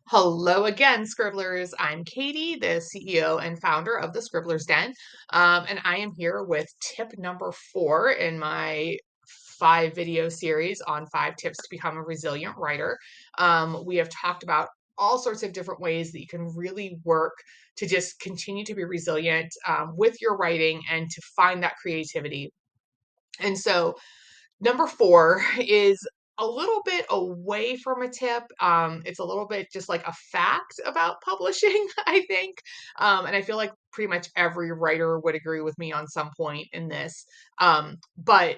Hello again, Scribblers. I'm Katie, the CEO and founder of the Scribblers Den, and I am here with tip number 4 in my 5 video series on 5 tips to become a resilient writer. We have talked about all sorts of different ways that you can really work to just continue to be resilient with your writing and to find that creativity. And so number 4 is a little bit away from a tip. It's a little bit just like a fact about publishing, I think. And I feel like pretty much every writer would agree with me on some point in this. But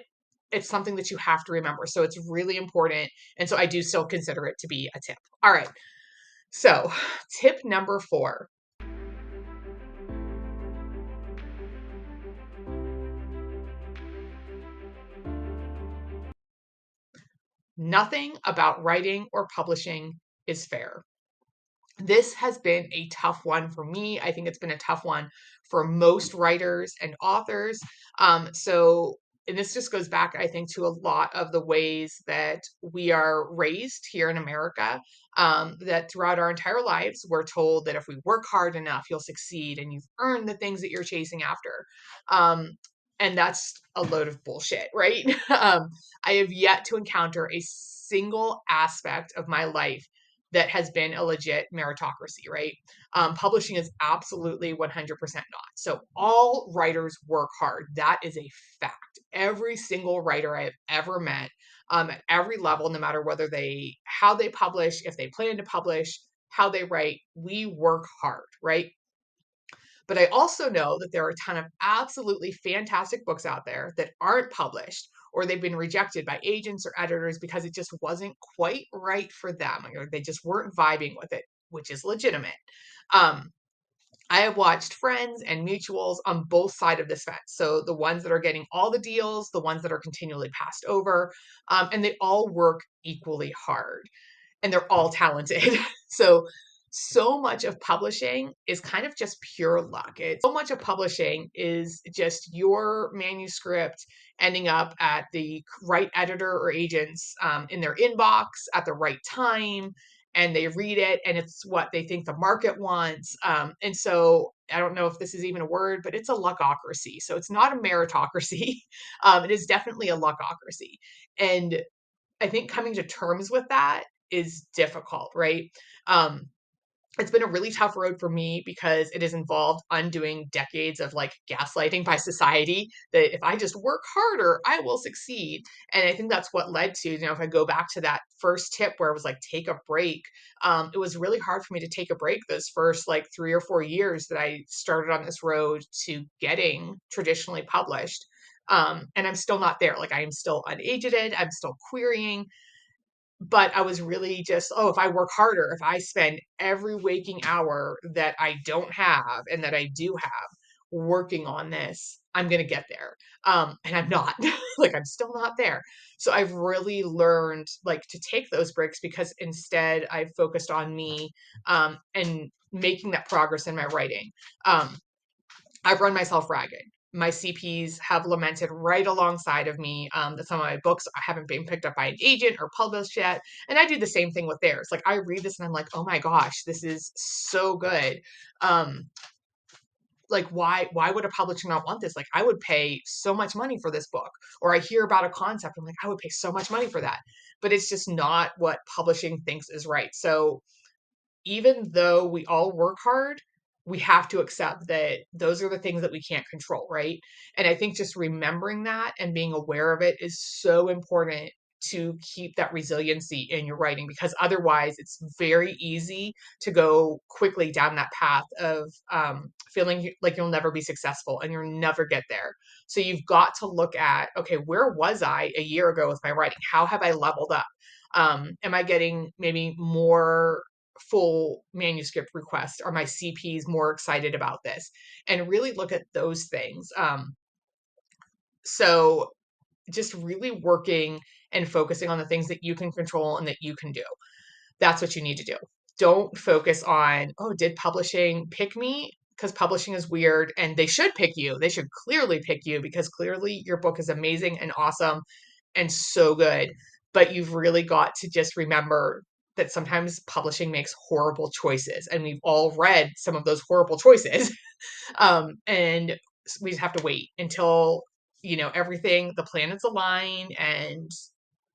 it's something that you have to remember. So it's really important. And so I do still consider it to be a tip. All right. So, tip number 4. Nothing about writing or publishing is fair. This has been a tough one for me. I think it's been a tough one for most writers and authors. And this just goes back, I think, to a lot of the ways that we are raised here in America. That throughout our entire lives, we're told that if we work hard enough, you'll succeed and you've earned the things that you're chasing after. Um, and that's a load of bullshit, right? I have yet to encounter a single aspect of my life that has been a legit meritocracy, right? Publishing is absolutely 100% not. So all writers work hard. That is a fact. Every single writer I have ever met, at every level, no matter how they publish, if they plan to publish, how they write, we work hard, right? But I also know that there are a ton of absolutely fantastic books out there that aren't published or they've been rejected by agents or editors because it just wasn't quite right for them or they just weren't vibing with it, which is legitimate. Um, I have watched friends and mutuals on both sides of this fence. So the ones that are getting all the deals, the ones that are continually passed over, and they all work equally hard and they're all talented. So much of publishing is kind of just pure luck. It's so much of publishing is just your manuscript ending up at the right editor or agents in their inbox at the right time, and they read it, and it's what they think the market wants. And so I don't know if this is even a word, but it's a luckocracy. So it's not a meritocracy. It is definitely a luckocracy, and I think coming to terms with that is difficult, right? Um, it's been a really tough road for me because it has involved undoing decades of like gaslighting by society that if I just work harder, I will succeed. And I think that's what led to, if I go back to that first tip where it was like, take a break, it was really hard for me to take a break those first like 3 or 4 years that I started on this road to getting traditionally published. And I'm still not there. Like I am still unagented. I'm still querying, but I was really just, oh, if I work harder, if I spend every waking hour that I don't have and that I do have working on this, I'm going to get there. And I'm not. Like I'm still not there. So I've really learned like to take those breaks because instead I've focused on me and making that progress in my writing. Um, I've run myself ragged. My CPs have lamented right alongside of me that some of my books haven't been picked up by an agent or published yet. And I do the same thing with theirs. Like I read this and I'm like, oh my gosh, this is so good. Um, like why would a publisher not want this? Like I would pay so much money for this book. Or I hear about a concept, I'm like, I would pay so much money for that. But it's just not what publishing thinks is right. So even though we all work hard, we have to accept that those are the things that we can't control, right? And I think just remembering that and being aware of it is so important to keep that resiliency in your writing because otherwise it's very easy to go quickly down that path of feeling like you'll never be successful and you'll never get there. So you've got to look at, okay, where was I a year ago with my writing? How have I leveled up? Am I getting maybe more full manuscript requests? Are my CPs more excited about this? And really look at those things. So just really working and focusing on the things that you can control and that you can do. That's what you need to do. Don't focus on, oh, did publishing pick me? Because publishing is weird and they should pick you. They should clearly pick you because clearly your book is amazing and awesome and so good. But you've really got to just remember that sometimes publishing makes horrible choices, and we've all read some of those horrible choices. And we just have to wait until, everything, the planets align and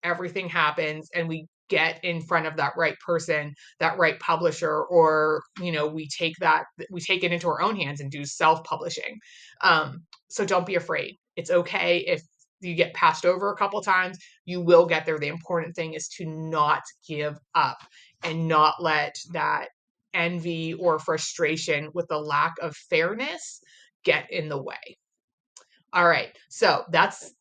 everything happens and we get in front of that right person, that right publisher, or, we take it into our own hands and do self-publishing. So don't be afraid. It's okay if you get passed over a couple times. You will get there. The important thing is to not give up and not let that envy or frustration with the lack of fairness get in the way. All right. So that's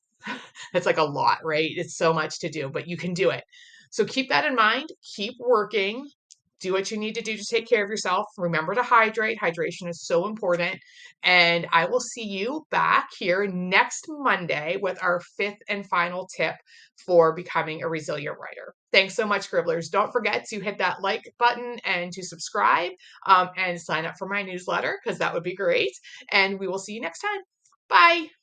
like a lot, right? It's so much to do, but you can do it. So keep that in mind. Keep working. Do what you need to do to take care of yourself. Remember to hydrate. Hydration is so important. And I will see you back here next Monday with our fifth and final tip for becoming a resilient writer. Thanks so much, Scribblers. Don't forget to hit that like button and to subscribe, and sign up for my newsletter because that would be great. And we will see you next time. Bye.